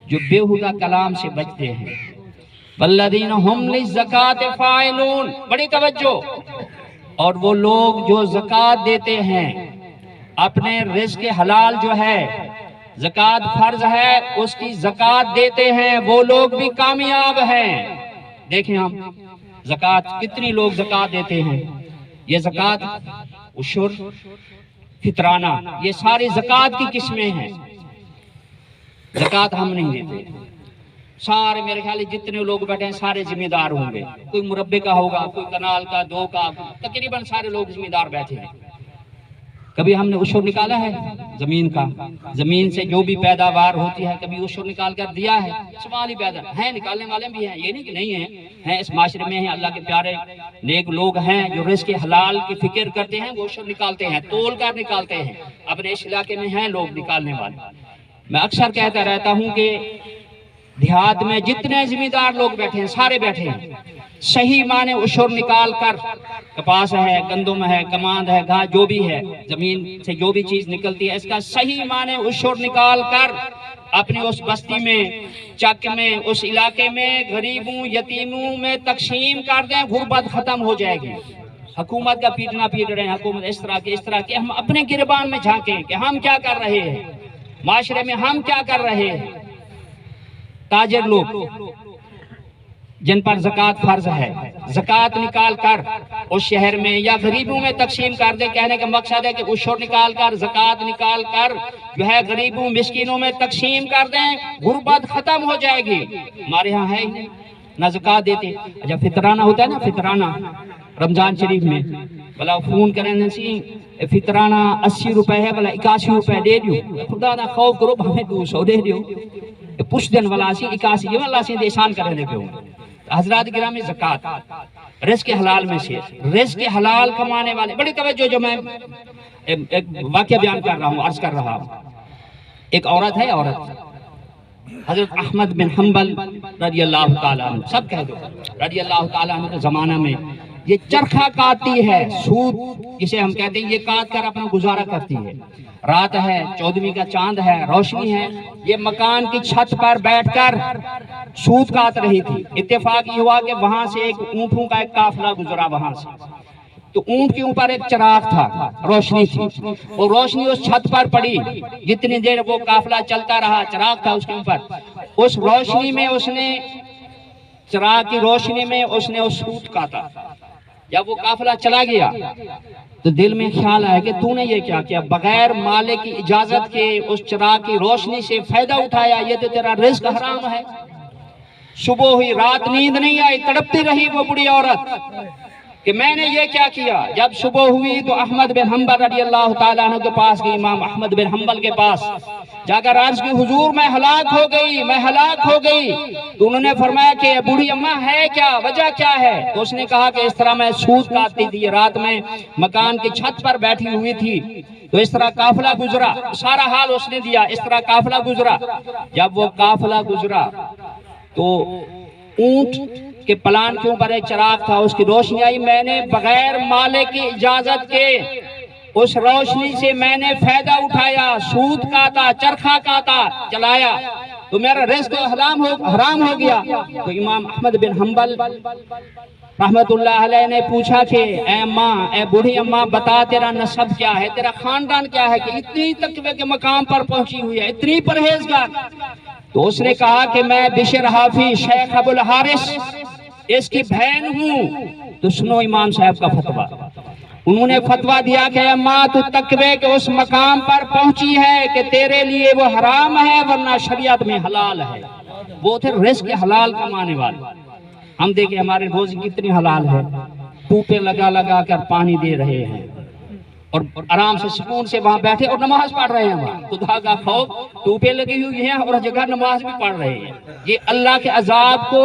جو बेहुदा कलाम से बचते हैं। वल्लज़ीना हुम लिज़्ज़काति फ़ाइलून, बड़ी तवज्जो। और वो लोग जो ज़कात देते हैं, अपने रिज़्क़ हलाल जो है, ज़कात फ़र्ज़ है, उसकी ज़कात देते हैं, वो लोग भी कामयाब हैं। देखें हम ज़कात कितनी लोग ज़कात देते हैं। ये ज़कात उशुर, फितराना, ये सारी ज़कात की किस्में हैं। ज़कात हम नहीं देते। सारे मेरे ख्याल जितने लोग बैठे हैं सारे जिम्मेदार होंगे। कोई मुरब्बे का होगा, कोई कनाल का, दो का, तकरीबन सारे लोग जिम्मेदार बैठे हैं। कभी हमने उशुर निकाला है जमीन का? जमीन से जो भी पैदावार होती है कभी उशुर निकाल कर दिया है? सवाल ही पैदा है। निकालने वाले भी हैं, ये नहीं कि नहीं हैं, इस माशरे में हैं। अल्लाह के प्यारे नेक लोग हैं जो रिज़्क़ हलाल की फिक्र करते हैं, वो उशुर निकालते हैं, तोल कर निकालते हैं। अपने इस इलाके में हैं लोग निकालने वाले। मैं अक्सर कहता रहता हूँ कि देहात में जितने जिम्मेदार लोग बैठे हैं सारे बैठे हैं, सही माने उशुर निकाल कर, कपास है, गंदम है, कमांद है, घास जो भी है, जमीन से जो भी चीज निकलती है, इसका सही माने उशुर निकाल कर अपनी उस बस्ती में, चक में, उस इलाके में गरीबों यतीमों में तकसीम कर दें। गुर्बत खत्म हो जाएगी। हुकूमत का पीटना पीट रहे हैं, हुकूमत इस तरह के, हम अपने गिरबान में झांकें कि हम क्या कर रहे हैं, माशरे में हम क्या कर रहे हैं। ताजिर लोग जिन पर ज़कात फर्ज है, ज़कात निकाल कर उस शहर में या गरीबों में तकसीम कर दे। कहने का मकसद है कि उशुर निकाल कर, ज़कात निकाल कर जो है गरीबों मिस्कीनों में तकसीम कर दें, गुर्बत खत्म हो जाएगी। हमारे यहाँ है ही ना ज़कात देते। अच्छा फितराना होता है ना, फितराना रमजान शरीफ में भला फोन करें सी फितराना 80 रुपए है, भला 81 रुपए दे दियो, खुदा ना खौफ करो, हमें 200 दे दियो। पुछ दिन वाला सी 81 वाला सी एहसान करने पे हजरात गिरामी ज़कात रिज़्क़ हलाल में से, रिज़्क़ हलाल कमाने वाले, बड़ी तवज्जो। जो मैं एक वाक़या बयान कर रहा हूँ, अर्ज कर रहा हूँ। एक औरत है, औरत हजरत अहमद बिन हम्बल रज़ी अल्लाह ताला अन्हु, सब कह दो रज़ी अल्लाह ताला अन्हु के ज़माना में ये चरखा काटती है, सूत जिसे हम कहते हैं, ये काट कर अपना गुजारा करती है। रात है, 14वीं का चांद है, रोशनी है, ये मकान की छत पर बैठकर सूत काट रही थी। इत्तेफाक ये हुआ कि वहां से एक ऊँटों का एक काफिला गुजरा वहां से, तो ऊँट के ऊपर एक चिराग था, रोशनी थी, और रोशनी उस छत पर पड़ी। जितनी देर वो काफिला चलता रहा, चिराग था उसके ऊपर, उस रोशनी में उसने, चिराग की रोशनी में उसने उस सूत काटा। जब वो काफिला चला गया तो दिल में ख्याल आया कि तूने ये क्या किया, बगैर मालिक की इजाजत के उस चिराग की रोशनी से फायदा उठाया, ये तो तेरा रिज़्क़ हराम है। सुबह हुई, रात नींद नहीं आई, तड़पती रही वो बुढ़ी औरत कि मैंने ये क्या किया। जब सुबह हुई तो अहमद बिन हम्बल रज़ी अल्लाह ताला अन्हु के पास गई, इमाम अहमद बिन हम्बल के पास जाकर अर्ज की, हुजूर मैं हलाक हो गई, मैं हलाक हो गई। तो उन्होंने फरमाया कि बूढ़ी अम्मा है क्या, वजह क्या है? तो उसने कहा कि इस तरह मैं सूत काटती थी, रात में मकान की छत पर बैठी हुई थी, तो इस तरह काफिला गुजरा। सारा हाल उसने दिया, इस तरह काफिला गुजरा। जब वो काफिला गुजरा तो ऊंट के पलान के ऊपर एक चिराग था, उसकी रोशनी आई। मैंने बगैर मालिक की इजाजत के उस रोशनी से मैंने फायदा उठाया, सूत काटा, चरखा काटा, चलाया, तो मेरा रिज़्क़ हराम हो गया। तो इमाम अहमद बिन हम्बल रहमतुल्लाह अलैह ने पूछा कि ए माँ, ए बूढ़ी अम्मा, बता तेरा नसब क्या है, तेरा खानदान क्या है कि इतनी तकवे के मकाम पर पहुंची हुई है, इतनी परहेजगार। तो उसने कहा कि मैं बिशर हाफी शेख अबुल हारिस इसकी बहन हूँ। तो सुनो इमाम साहब का फतवा। उन्होंने फतवा दिया कि अम्मा तू तकवे के उस मकाम पर पहुंची है कि तेरे लिए वो हराम है, वरना शरीयत में हलाल है। वो थे रिज़्क़ हलाल कमाने वाले। हम देखें हमारे रोज़ी कितनी हलाल है, टूपे लगा लगा कर पानी दे रहे हैं और आराम से सुकून से वहां बैठे और नमाज पढ़ रहे हैं। वहां खुदा का खौफ, टूपे लगी हुई हैं और जगह नमाज भी पढ़ रहे हैं। ये अल्लाह के अजाब को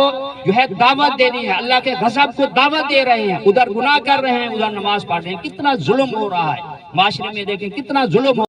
जो है दावत देनी है, अल्लाह के गज़ब को दावत दे रहे हैं। उधर गुनाह कर रहे हैं, उधर नमाज पढ़ रहे हैं। कितना जुल्म हो रहा है माशरे में, देखें कितना जुल्म हो